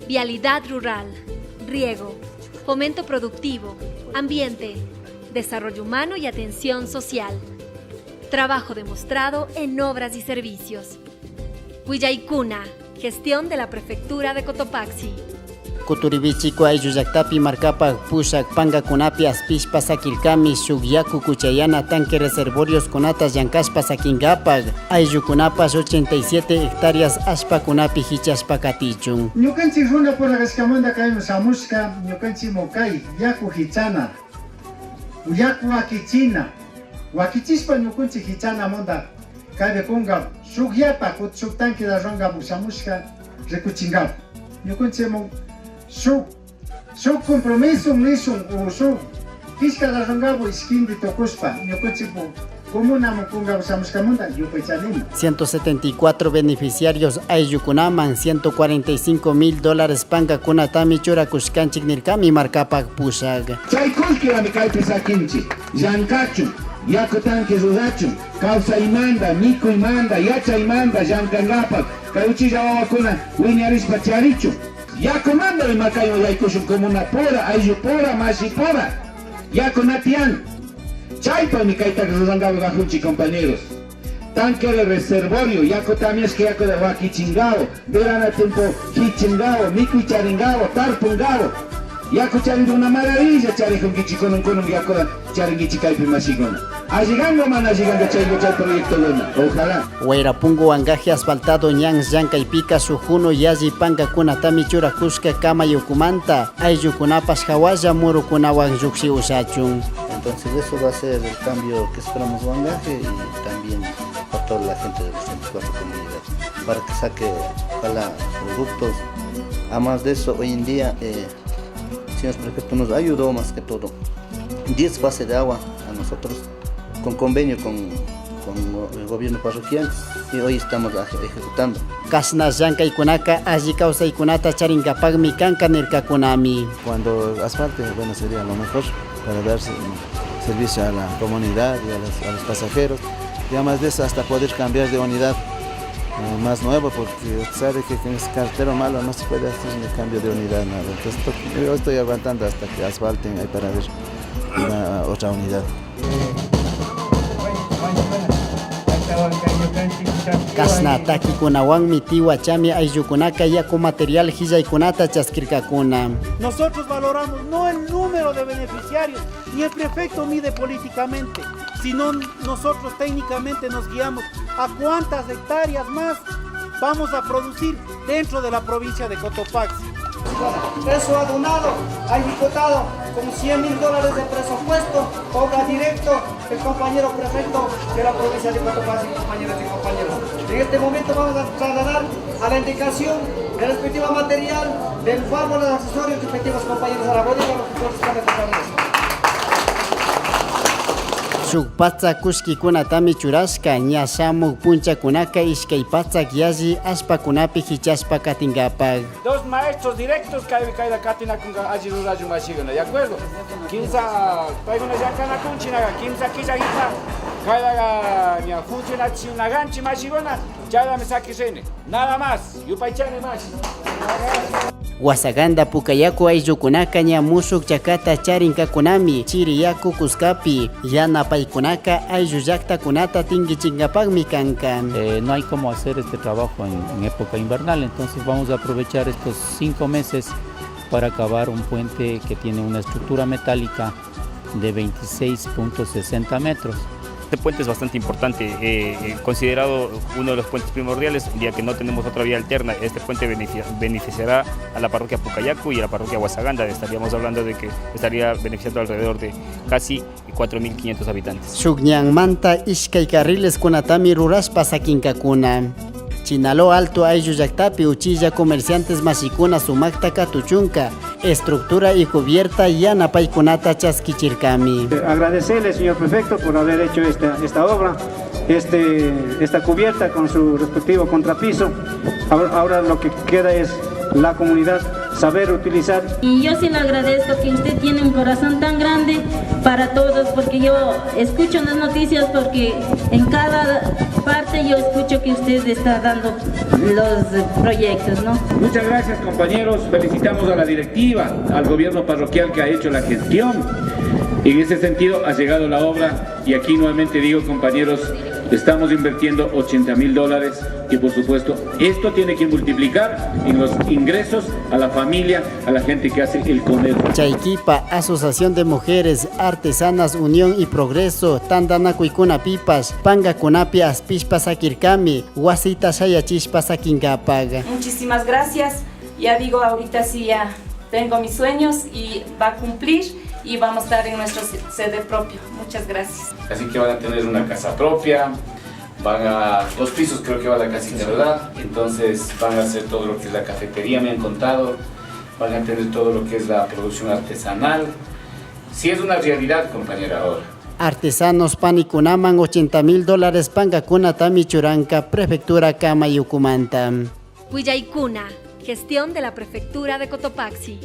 vialidad rural, riego, fomento productivo, ambiente, desarrollo humano y atención social. Trabajo demostrado en obras y servicios. Huillaykuna, gestión de la Prefectura de Cotopaxi. Kuturibichiko aylluyaktapi markapa pushak pangakunapi aspishpa sakirkami shuk yaku kuchayana tanque reservorios kunata llankashpa sakinkapak ayllukunapas 87 hectáreas ashpakunapi hichashpa katichun. Ñukanchik runa puraqashkamanta kayman shamushka ñukanchik mokay yaku hichana yaku wakichina wakichishpa ñukanchik hichanamanta kaypi kunga shuk yapa shuk tanque de rongapu shamushka rikuchinkapa ñukanchik su compromiso nishun o su fiscal arrongabo iskindi tokuspa ñukanchikpu comuna mukunga samushkamunda yupaychanin. 174 beneficiarios ayllukunaman $145,000 pangakunatami churakushkanchik nirkami markapak pushak. Chaykuskirami kaypi sakinchik llankachun yaku tanque rurachun kawsaymanta mikuymanta yachaymanta llankankapak kay uchilla wawakuna wiñarishpa charichun. Yakumanda de Macayo Yaykushun comuna pura, ayllu pura, mashi pura. Yakunatian. Chaypa mi kaita rurangabo gajunchi compañeros. Tanque de reservorio, yaku también es que yaku de wakichingao, verana tiempo hichingao, miku charingao, tarpungao. Yaku charingo una maravilla, charijun kichikonun kunun yaku charingichi kaipi mashigona. Llegando mana llegando chay proyecto luna, ojalá. Huayrapungu angaje asfaltado ñan llankaypika sujuno yaji pangakunatami churakushka kama yukumanta ayllukunapas hawalla murukunawan lluksi usachun. Entonces eso va a ser el cambio que esperamos Huangaje y también para toda la gente de las 24 comunidades, para que saque ojalá productos. Además de eso, hoy en día, señor prefecto nos ayudó más que todo. 10 bases de agua a nosotros, con convenio con el gobierno parroquial, y hoy estamos ejecutando. Kasna llankaykunaka alli kawsaykunata charinkapakmi kanka nirkakunami. Cuando asfalte, bueno, sería lo mejor para dar servicio a la comunidad y a los pasajeros, y además de eso hasta poder cambiar de unidad más nueva, porque sabe que con ese carretero malo no se puede hacer el cambio de unidad, nada. Entonces yo estoy aguantando hasta que asfalten ahí para ver otra unidad. Kasna takikunawanmi tiwachami ayllukunaka yaku material hillaykunata chaskirkakuna. Nosotros valoramos no el número de beneficiarios, ni el prefecto mide políticamente, sino nosotros técnicamente nos guiamos a cuántas hectáreas más vamos a producir dentro de la provincia de Cotopaxi. Eso ha donado al diputado con $100,000 de presupuesto, obra directo el compañero prefecto de la provincia de Cotopaxi, compañeras y compañeros. En este momento vamos a trasladar a la indicación del respectivo material del fármaco de accesorios respectivos compañeros a la bodega, los que corresponde totalmente. Shuk patzak kushkikunatami churashka ña shamuk punchakunaka ishkay patzak yaji ashpakunapi hichashpa katinkapak. 2 maestros directos kayda katinakunga allí rurayun mashigana, ¿de acuerdo? 15 payguna llankana kunchinaga, 15 killajita kayda ña funcionachinaganchi mashigana, chayda me sakirene. Nada más, yupaychane más. Wasaganda pukayaku ayllukunaka ña mushuk chakata charinkakunami chiriyaku kuskapi yana paykunaka ayllu llaktakunata tinkichinkapakmi kanka. No hay cómo hacer este trabajo en época invernal, entonces vamos a aprovechar estos 5 meses para acabar un puente que tiene una estructura metálica de 26.60 metros. Este puente es bastante importante, considerado uno de los puentes primordiales, ya que no tenemos otra vía alterna. Este puente beneficiará a la parroquia Pucayacu y a la parroquia Huasaganda. Estaríamos hablando de que estaría beneficiando alrededor de casi 4.500 habitantes. Shukñanmanta ishkay carriles kunatami rurashpa sakinkakuna. Chinalo Alto ayllu llaktapi uchilla comerciantes mashikuna sumakta katuchunka, estructura y cubierta yana paykunata chaskichirkami. Agradecerle, señor prefecto, por haber hecho esta obra, esta cubierta con su respectivo contrapiso. Ahora lo que queda es la comunidad saber utilizar. Y yo sí le agradezco que usted tiene un corazón tan grande para todos, porque yo escucho las noticias, porque en cada parte yo escucho que usted está dando los proyectos, ¿no? Muchas gracias, compañeros. Felicitamos a la directiva, al gobierno parroquial que ha hecho la gestión. En ese sentido ha llegado la obra y aquí nuevamente digo, compañeros, estamos invirtiendo $80.000 y por supuesto esto tiene que multiplicar en los ingresos a la familia, a la gente que hace el comercio. Chayquipa, Asociación de Mujeres Artesanas Unión y Progreso, Tandana Cuicuna Pipas, Panga Kunapi Aspishpa Sakirkami, Wasita Shayachishpa Sakinkapaga. Muchísimas gracias. Ya digo, ahorita sí ya tengo mis sueños y va a cumplir y vamos a estar en nuestra sede propia. Muchas gracias. Así que van a tener una casa propia, van a 2 pisos creo que va la casita, ¿verdad? Entonces van a hacer todo lo que es la cafetería, me han contado, van a tener todo lo que es la producción artesanal. Sí es una realidad, compañera, ahora. Artesanos Panikunaman $80.000 Pangakuna Tamichuranca, Prefectura Cama Yucumanta. Huillaicuna, gestión de la Prefectura de Cotopaxi.